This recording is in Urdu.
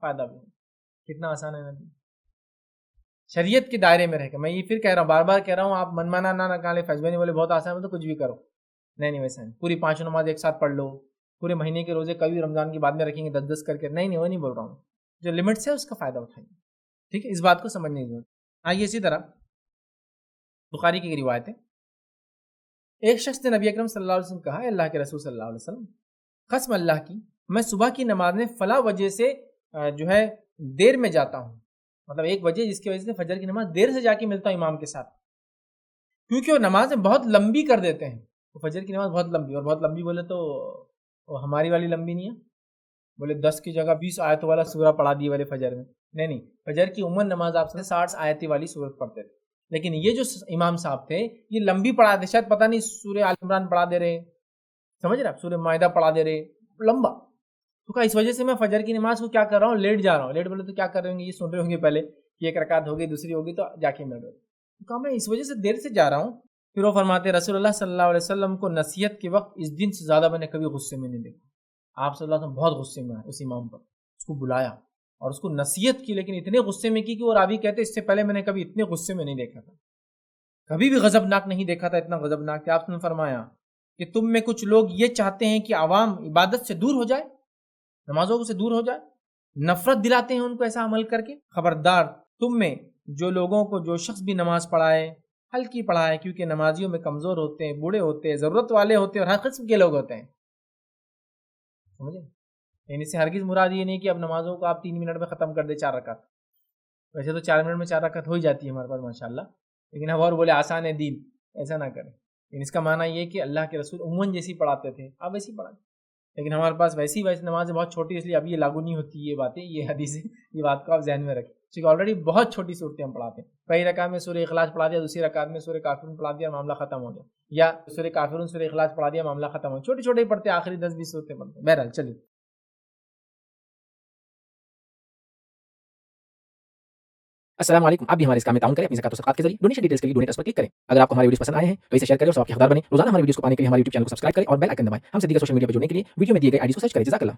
فائدہ بھی ہوگا۔ کتنا آسان ہے نبی، شریعت کے دائرے میں رہ کے۔ میں یہ پھر کہہ رہا ہوں، بار بار کہہ رہا ہوں، آپ منمانا نہ نکالیں، فیضبانی والے بہت آسان ہے تو کچھ بھی کرو، نہیں ویسا نہیں، پوری 5 نماز ایک ساتھ پڑھ لو، پورے مہینے کے روزے کبھی رمضان کی بعد میں رکھیں گے 10 کر کے، نہیں وہ نہیں بول رہا ہوں، جو لمٹس ہے اس کا فائدہ اٹھائیے، ٹھیک ہے، اس بات کو سمجھنے کی ضرورت۔ آئیے اسی طرح بخاری کی روایت ہے، ایک شخص نے نبی اکرم صلی اللہ علیہ وسلم کہا، اللہ کے رسول صلی اللہ علیہ وسلم، قسم اللہ کی، میں صبح کی نماز میں فلاں وجہ سے جو ہے دیر میں جاتا ہوں، مطلب ایک وجہ جس کی وجہ سے فجر کی نماز دیر سے جا کے ملتا ہوں امام کے ساتھ، کیونکہ وہ نمازیں بہت لمبی کر دیتے ہیں، وہ فجر کی نماز بہت لمبی، اور بہت لمبی بولے تو وہ ہماری والی لمبی نہیں ہے، بولے 10 کی جگہ 20 آیتوں والا سورہ پڑھا دی والے فجر میں، نہیں، فجر کی عموماً نماز آپ سے 60 آیتیں والی سورت پڑھتے تھے، لیکن یہ جو امام صاحب تھے یہ لمبی پڑھا دے، شاید پتہ نہیں سورہ آل عمران پڑھا دے رہے، سمجھ رہے آپ، سورہ مائدہ پڑھا دے رہے، لمبا، تو کہا اس وجہ سے میں فجر کی نماز کو کیا کر رہا ہوں، لیٹ جا رہا ہوں، لیٹ بولے تو کیا کر رہے ہوں گے، یہ سن رہے ہوں گے پہلے کہ ایک رکعت ہوگی دوسری ہوگی تو جا کے مل رہے، تو کہا میں اس وجہ سے دیر سے جا رہا ہوں۔ پھر وہ فرماتے رسول اللہ صلی اللہ علیہ وسلم کو نصیحت کے وقت اس دن سے زیادہ میں نے کبھی غصے میں نہیں دیکھا، آپ صلی اللہ علیہ وسلم بہت غصے میں آئے اس امام پر، اس کو بلایا اور اس کو نصیحت کی، لیکن اتنے غصے میں کی کہ وہ راوی کہتے اس سے پہلے میں نے کبھی اتنے غصے میں نہیں دیکھا تھا، کبھی بھی غضبناک نہیں دیکھا تھا، اتنا غضبناک کہ آپ نے فرمایا کہ تم میں کچھ لوگ یہ چاہتے ہیں کہ عوام عبادت سے دور ہو جائے، نمازوں سے دور ہو جائے، نفرت دلاتے ہیں ان کو ایسا عمل کر کے، خبردار تم میں جو لوگوں کو جو شخص بھی نماز پڑھائے ہلکی پڑھائے، کیونکہ نمازیوں میں کمزور ہوتے ہیں، بوڑھے ہوتے ہیں، ضرورت والے ہوتے ہیں اور ہر قسم کے لوگ ہوتے ہیں، سمجھے، یعنی سے ہرگز مراد یہ نہیں کہ اب نمازوں کو آپ 3 منٹ میں ختم کر دے 4 رکعت، ویسے تو 4 منٹ میں 4 رکعت ہو ہی جاتی ہے ہمارے پاس ماشاءاللہ، لیکن اب اور بولے آسان ہے دین، ایسا نہ کریں، اس کا معنی یہ کہ اللہ کے رسول عموماً جیسی پڑھاتے تھے آپ ویسی پڑھائیں، لیکن ہمارے پاس ویسی نمازیں بہت چھوٹی، اس لیے اب یہ لاگو نہیں ہوتی یہ باتیں، یہ حدیثیں، یہ بات کو آپ ذہن میں رکھیں، کیونکہ آلریڈی بہت چھوٹی صورتیں ہم پڑھاتے ہیں، پہلی رکعت میں سورہ اخلاص پڑھا دیا، دوسری رکعت میں سورہ کافرون پڑھا دیا، معاملہ ختم ہو گیا، یا سورہ کافرون سورہ اخلاص پڑھا دیا، معاملہ ختم ہو گیا، چھوٹے چھوٹے ہی پڑھتے، آخری 10-20 صورتیں پڑھتے ہیں، بہرحال چلیے۔ السلام علیکم، آپ بھی ہمارے اس کام میں تعاون کریں اپنی زکات و صدقات کے ذریعے، ڈونیشن ڈیٹیلز کے لیے ڈونیٹ پر کلک کریں۔ اگر آپ کو ہمارے ویڈیوز پسند آئے ہیں تو اسے شیئر کریں اور سب کے حقدار بنیں۔ روزانہ ہمارے ویڈیوز کو پانے کے لیے ہمارے یوٹیوب چینل کو سبسکرائب کریں اور بیل آئکن دبائیں۔ ہم سے دیگر سوشل میڈیا پر جڑنے کے لیے ویڈیو میں دیے گئے آئی ڈی کو سرچ کریں۔ جزاک اللہ۔